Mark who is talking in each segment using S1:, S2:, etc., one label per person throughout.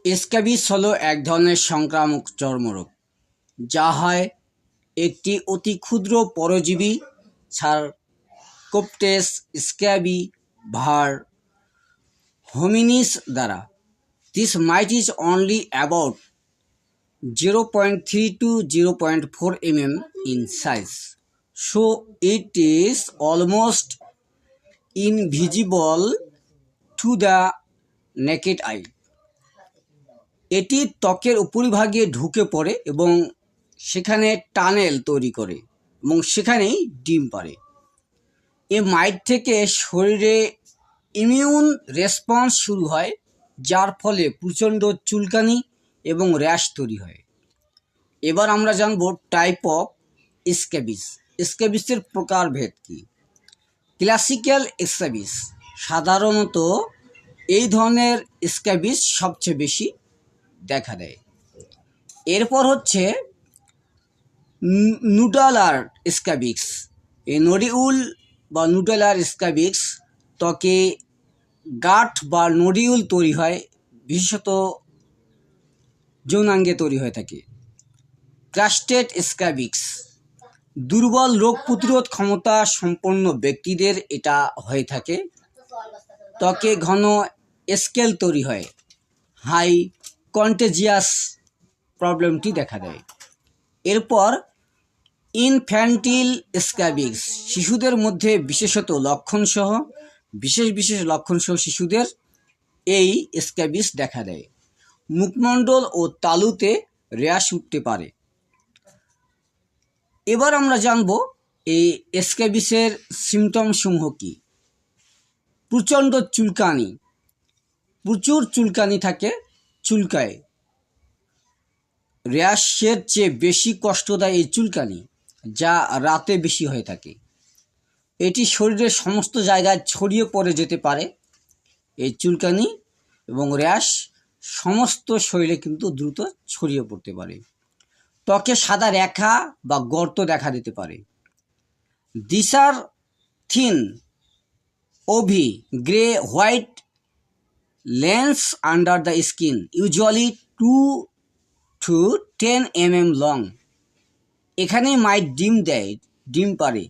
S1: Scabies হলো এক ধরনের সংক্রামক চর্মরোগ যা হয় একটি অতি ক্ষুদ্র পরজীবী সারকোপ্টেস স্ক্যাবি ভার হোমিনিস দ্বারা। This mite is only about 0.3 to 0.4 mm in size, so it is almost invisible to the naked eye. এটি ত্বকের উপরিভাগে ঢুকে পড়ে এবং সেখানে টানেল তৈরি করে এবং সেখানেই ডিম পাড়ে। এ মাইট থেকে শরীরে ইমিউন রেসপন্স শুরু হয়, যার ফলে প্রচণ্ড চুলকানি এবং র্যাশ তৈরি হয়। এবার আমরা জানব টাইপ অফ স্ক্যাবিস। স্ক্যাবিসের প্রকারভেদ কী? ক্লাসিক্যাল স্ক্যাবিস, সাধারণত এই ধরনের স্ক্যাবিস সবচেয়ে বেশি দেখা দেয়। এরপর হচ্ছে নুডালার স্ক্যাবিক্স। এই নডিউল বা নুডালার স্ক্যাবিক্স ত্বকে গাঁঠ বা নডিউল তৈরি হয়, বিশেষত যৌনাঙ্গে তৈরি হয়ে থাকে। ক্রাস্টেড স্ক্যাবিক্স, দুর্বল রোগ প্রতিরোধ ক্ষমতা সম্পন্ন ব্যক্তিদের এটা হয়ে থাকে। ত্বকে ঘন স্কেল তৈরি হয়, হাই কন্টেজিয়াস প্রবলেমটি দেখা দেয়। এরপর ইনফ্যান্টিল স্ক্যাবিক্স, শিশুদের মধ্যে বিশেষত লক্ষণসহ বিশেষ লক্ষণসহ শিশুদের এই স্ক্যাবিস দেখা দেয়। মুখমণ্ডল ও তালুতে র্যাশ উঠতে পারে। এবার আমরা জানব এই স্ক্যাবিসের সিমটমসমূহ কী। প্রচণ্ড চুলকানি, প্রচুর চুলকানি থাকে, চুলকায়। র্যাশের চেয়ে বেশি কষ্ট দেয় এই চুলকানি, যা রাতে বেশি হয়ে থাকে। এটি শরীরের সমস্ত জায়গায় ছড়িয়ে পড়ে যেতে পারে। এই চুলকানি এবং র্যাশ সমস্ত শরীরে কিন্তু দ্রুত ছড়িয়ে পড়তে পারে। ত্বকে সাদা রেখা বা গর্ত দেখা দিতে পারে। This are thin wavy grey white lines under the skin, usually 2 to 10 mm লং। এখানে মাইট ডিম দেয়, ডিম পারে।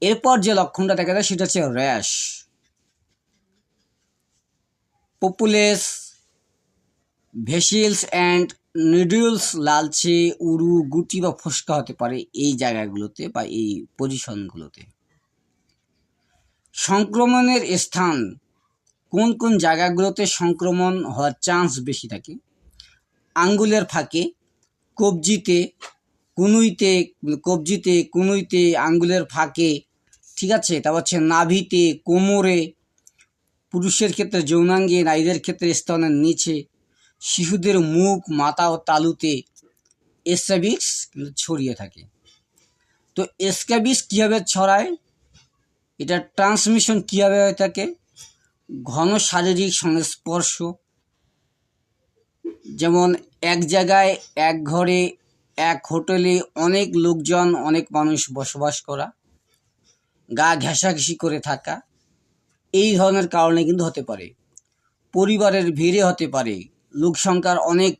S1: এরপর যে লক্ষণটা দেখা যায় সেটা হচ্ছে র্যাশ। পপুলেস ভেসিলস অ্যান্ড নিডলস, লালচে উরু গুটি বা ফোস্কা হতে পারে এই জায়গাগুলোতে বা এই পজিশনগুলোতে। সংক্রমণের স্থান, কোন কোন জায়গাগুলোতে সংক্রমণ হওয়ার চান্স বেশি থাকে? আঙ্গুলের ফাঁকে, কবজিতে, কুনুইতে, আঙ্গুলের ফাঁকে, ঠিক আছে। তারপর হচ্ছে নাভিতে, কোমরে, পুরুষের ক্ষেত্রে যৌনাঙ্গে, নারীদের ক্ষেত্রে স্তনের নিচে, শিশুদের মুখ, মাথা ও তালুতে স্ক্যাবিস ছড়িয়ে থাকে। তো স্ক্যাবিস কীভাবে ছড়ায়, এটা ট্রান্সমিশন কীভাবে হয়ে থাকে? ঘন শারীরিক সংস্পর্শ, যেমন এক জায়গায়, এক ঘরে, এক হোটেলে অনেক লোকজন, অনেক মানুষ বসবাস করা, গা ঘেঁষাঘেঁষি করে থাকা, এই ধরনের কারণে কিন্তু হতে পারে। পরিবারের ভিড়ে হতে পারে, লোক সংখ্যার অনেক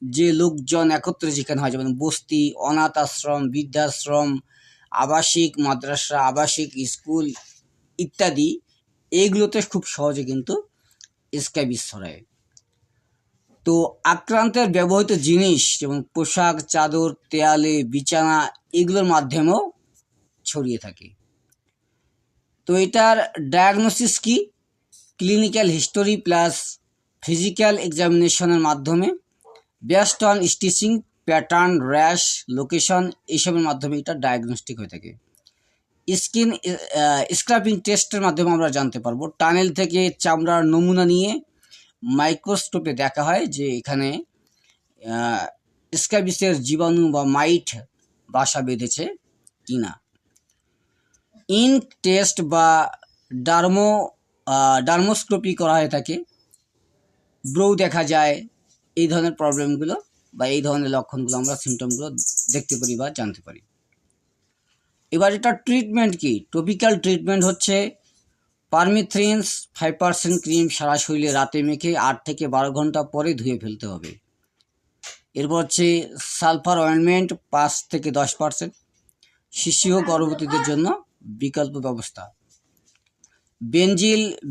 S1: যে লোকজন একত্রে যেখানে হয়, যেমন বস্তি, অনাথ আশ্রম, বৃদ্ধাশ্রম, আবাসিক মাদ্রাসা, আবাসিক স্কুল ইত্যাদি, এইগুলোতে খুব সহজে কিন্তু স্ক্যাবিস ছড়ায়। তো আক্রান্তের ব্যবহৃত জিনিস যেমন পোশাক, চাদর, দেয়ালে, বিছানা, এগুলোর মাধ্যমেও ছড়িয়ে থাকে। তো এটার ডায়াগনোসিস কি? ক্লিনিক্যাল হিস্টোরি প্লাস ফিজিক্যাল এক্সামিনেশনের মাধ্যমে, best on stitching pattern, rash, location, এইসবের মাধ্যমে এটা ডায়াগনস্টিক হয়ে থাকে। স্কিন স্ক্র্যাপিং টেস্টের মাধ্যমে আমরা জানতে পারবো। টানেল থেকে চামড়ার নমুনা নিয়ে মাইক্রোস্কোপে দেখা হয় যে এখানে স্ক্যাবিসের জীবাণু বা মাইট বাসা বেঁধেছে কিনা। ইঙ্ক টেস্ট বা ডার্মোস্কোপি করা হয়ে থাকে, ব্রৌ দেখা যায়। এই ধরনের প্রবলেমগুলো বা এই ধরনের লক্ষণগুলো আমরা সিমটমগুলো দেখতে পারি বা জানতে পারি। এবার এটা ট্রিটমেন্ট কি? টপিক্যাল ট্রিটমেন্ট হচ্ছে পারমিথ্রিনস 5% ক্রিম সারা শরীরে রাতে মেখে 8 থেকে 12 ঘন্টা পরে ধুয়ে ফেলতে হবে। এরপর হচ্ছে সালফার অয়েনমেন্ট 5 থেকে 10%, শিশু ও গর্ভবতীদের জন্য বিকল্প ব্যবস্থা।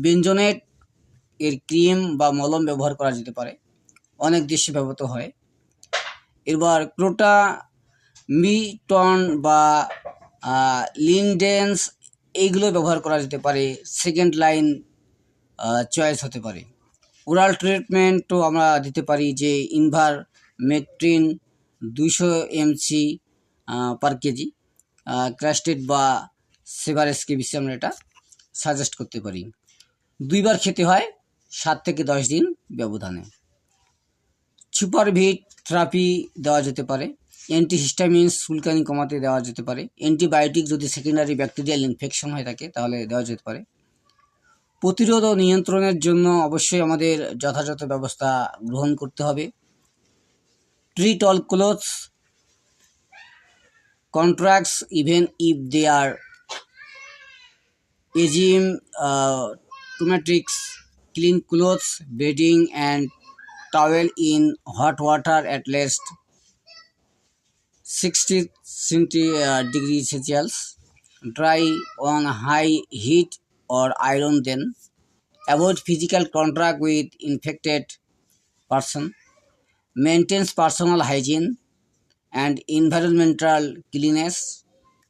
S1: বেনজোনেট এর ক্রিম বা মলম ব্যবহার করা যেতে পারে, অনেক দেশে ব্যবহৃত হয়। এবার ক্লোটামিটন বা লিনডেন্স এইগুলো ব্যবহার করা যেতে পারে, সেকেন্ড লাইন চয়েস হতে পারে। ওরাল ট্রিটমেন্টও আমরা দিতে পারি, যে ইনভারমেট্রিন 200 mg পার কেজি, ক্রাস্টেড বা সেভারেসকে বেশি আমরা এটা সাজেস্ট করতে পারি। 2 বার খেতে হয় 7 থেকে 10 দিন ব্যবধানে। সুপারভিট থেরাপি দেওয়া যেতে পারে। অ্যান্টিহিস্টামিনস চুলকানি কমাতে দেওয়া যেতে পারে। অ্যান্টিবায়োটিক যদি সেকেন্ডারি ব্যাকটেরিয়াল ইনফেকশন হয়ে থাকে তাহলে দেওয়া যেতে পারে। প্রতিরোধ ও নিয়ন্ত্রণের জন্য অবশ্যই আমাদের যথাযথ ব্যবস্থা গ্রহণ করতে হবে। Treat all clothes contracts even if they are asymptomatic. Clean clothes, bedding and towel in hot water at least 60 degrees Celsius. Dry on high heat or iron them. Avoid physical contact with infected person. Maintain personal hygiene and environmental cleanliness.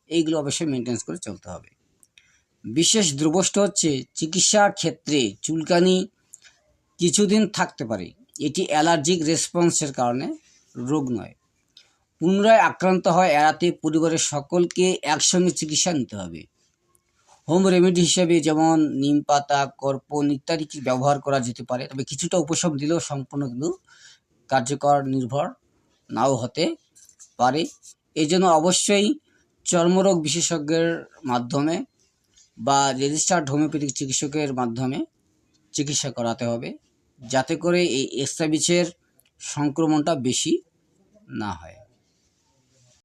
S1: এইগুলো অবশ্যই maintain করে চলতে হবে। বিশেষ দ্রবষ্ট হচ্ছে চিকিৎসা ক্ষেত্রে চুলকানি কিছুদিন থাকতে পারে, এটি অ্যালার্জিক রেসপন্সের কারণে রোগ নয়। পুনরায় আক্রান্ত হয় এড়াতে পরিবারের সকলকে একসঙ্গে চিকিৎসা নিতে হবে। হোম রেমেডি হিসেবে যেমন নিম পাতা, কর্পূর ইত্যাদি ব্যবহার করা যেতে পারে, তবে কিছুটা উপশম দিলেও সম্পূর্ণ কিন্তু কার্যকর নির্ভর নাও হতে পারে। এই জন্য অবশ্যই চর্মরোগ বিশেষজ্ঞের মাধ্যমে বা রেজিস্টার্ড হোমিওপ্যাথিক চিকিৎসকের মাধ্যমে চিকিৎসা করাতে হবে, যাতে করে এই এসআইভিসের সংক্রমণটা বেশি না হয়।